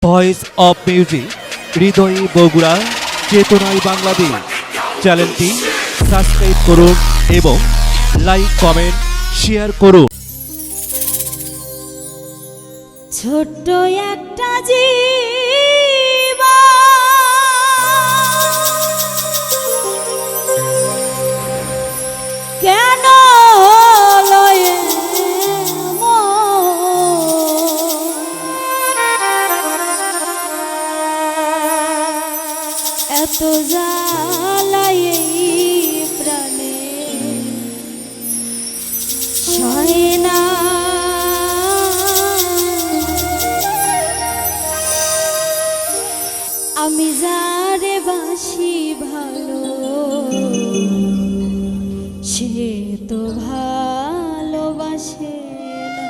Voice of music হৃদয়ে বগুড়া চেতনায় বাংলাদেশ চ্যানেলটি সাবস্ক্রাইব করুন এবং লাইক কমেন্ট শেয়ার করুন। ছোট্ট একটা জীব কেন লয়ে এত জ্বালাই প্রাণে সয় না। আমি যারে বাসি ভালো সে তো ভালোবাসে না।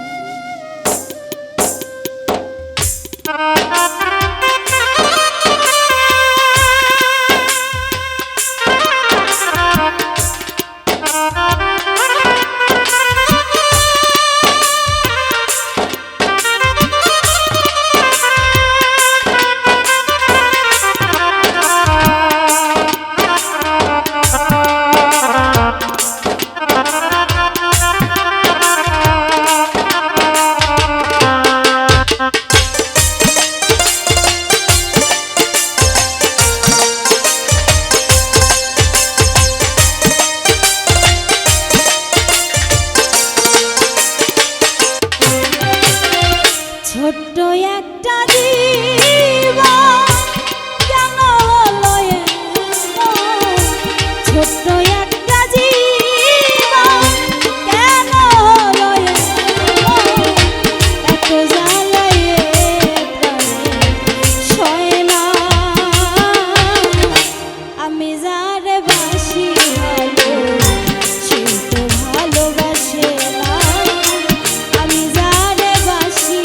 ছোট্ট একটা জীবন কেন হলো ছোট্ট একটা জীবন কেন হলো এত জ্বালায় প্রাণে সয় না। আমি যারে বাসি ভালো সে তো ভালোবাসে না। আমি যারে বাসি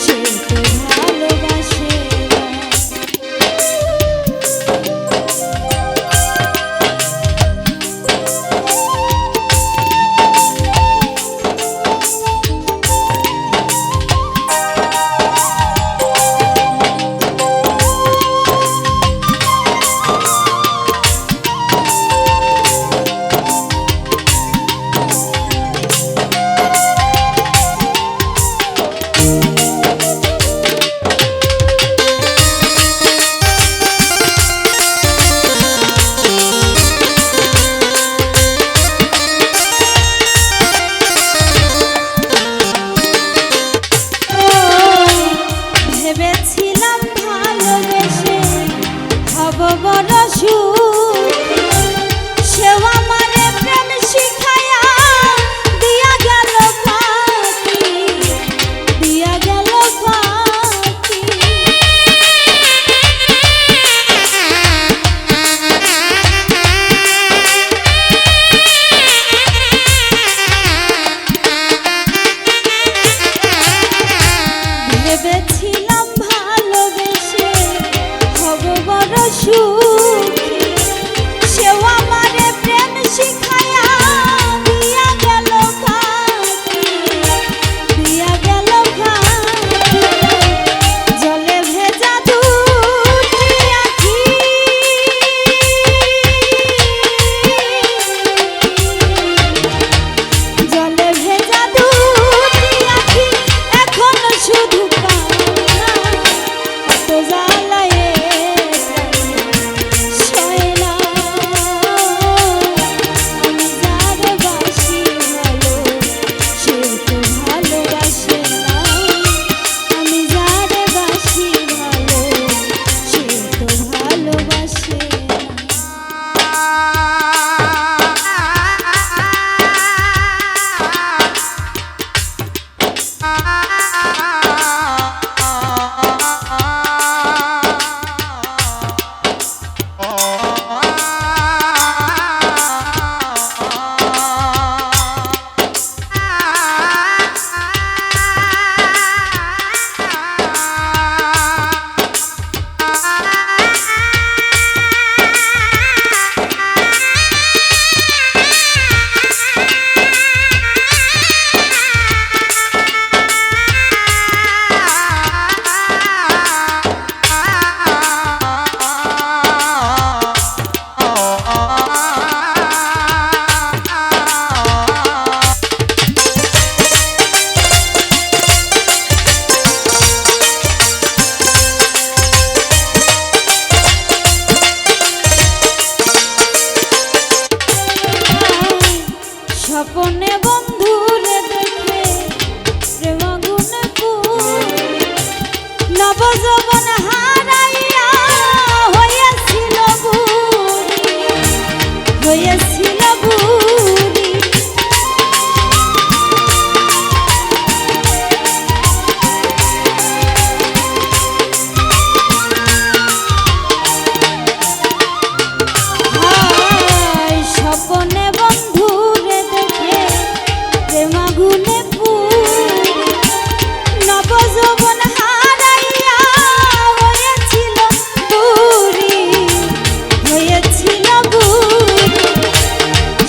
সে তো ভালোবাসে না। ভেবেছিলাম ভালোবেসে হব বড় সুখী, সেও আমারে প্রেম শিখায়া দিয়া গেল ফাঁকি, দিয়া গেল ফাঁকি। ভেবেছিলাম ভালোবেসে হব বড় সুখী, সেও আমারে প্রেম শিখায়া দিয়া গেল ফাঁকি, দিয়া গেল ফাঁকি। জলে ভেজা দুটি আঁখি জলে ভেজা দুটি আঁখি এখন শুধু কান্না। এত জ্বালায় নবযৌবন হারাইয়া হয়েছিল বুড়ি, হয়েছিল বুড়ি। হায় স্বপনে বন্ধুরে দেখে প্রেমাগুনে পুরি, নবযৌবন হারাইয়া হয়েছিল বুড়ি, হয়েছিল বুড়ি।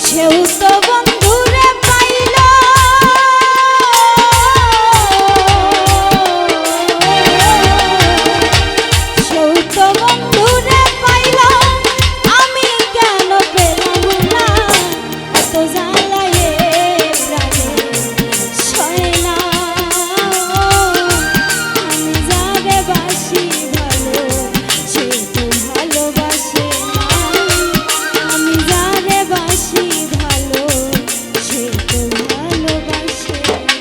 সেও তো বন্ধুরে পাইল, সেও তো বন্ধুরে পাইল, আমি কেন পেলাম না? এত জ্বালায়ে প্রাণে সয় না। আমি যারে বাসি ভালো সে তো ভালোবাসে না, আমি যারে বাসি ভালো সে তো ভালোবাসে না।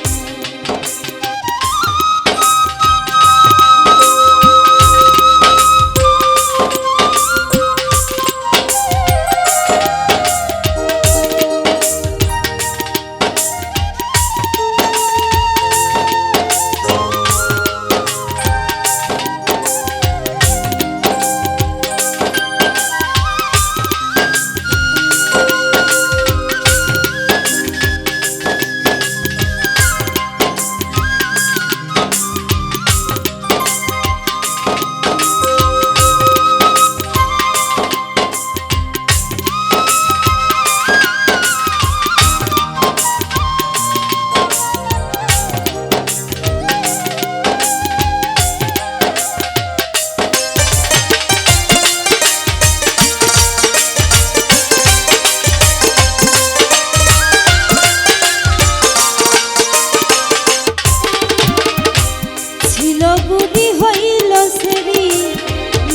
ছিল বুড়ি হইল সেরি,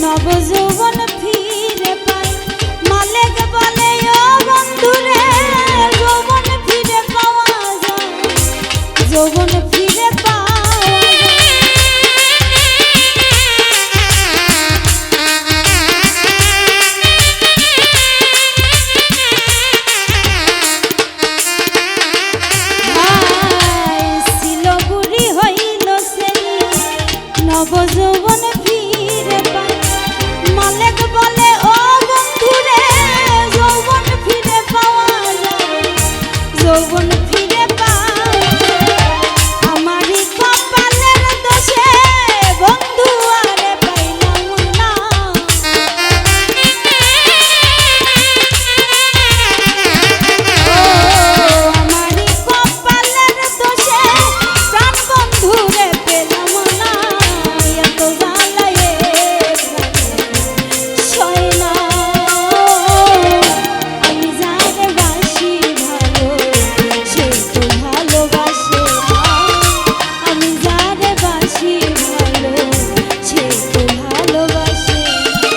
নবযৌবন ফিরে পায়। মালেক বলে ও বন্ধুরে যৌবন ফিরে পাওয়া যায়, যৌবন ফিরে পাওয়া যায়। হায় ছিল বুড়ি হইল সেরি, নবযৌবন ফিরে পায়। মালেক বলে ও বন্ধুরে যৌবন ফিরে পাওয়া যায়, যৌবন ফিরে পাওয়া যায়। আমারই কপালের দোষে বন্ধু আরে পাইলাম না। ও আমারই কপালের দোষে প্রাণ বন্ধুরে পেলাম না। এত জ্বালায়ে প্রাণে সয় না। আমি যারে বাসি ভালো সে তো ভালোবাসে না, আমি যারে বাসি ভালো সে তো ভালোবাসে না।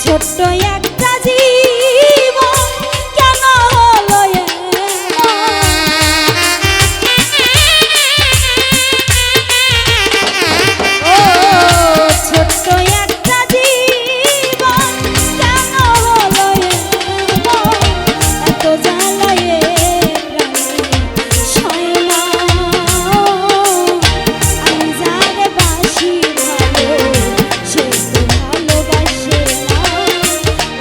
ছোট্ট একটা জীবন কেন হলো এমন? ও ছোট্ট একটা জীবন কেন হলো এমন? এত জ্বালায়ে প্রাণে সয় না। আমি যারে বাসি ভালো সে তো ভালোবাসে না,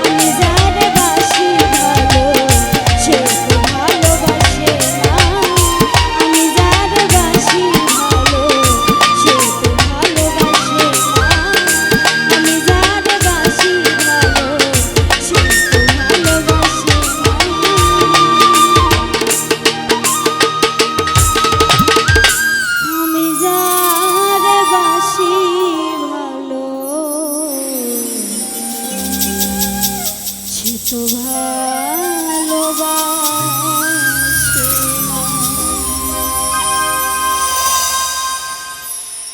আমি যারে বাসি ভালো সে তো ভালোবাসে না, আমি যারে বাসি ভালো সে তো ভালোবাসে না, আমি যারে বাসি ভালো সে তো ভালোবাসে না। আমি যারে বাসি ভালো সে তো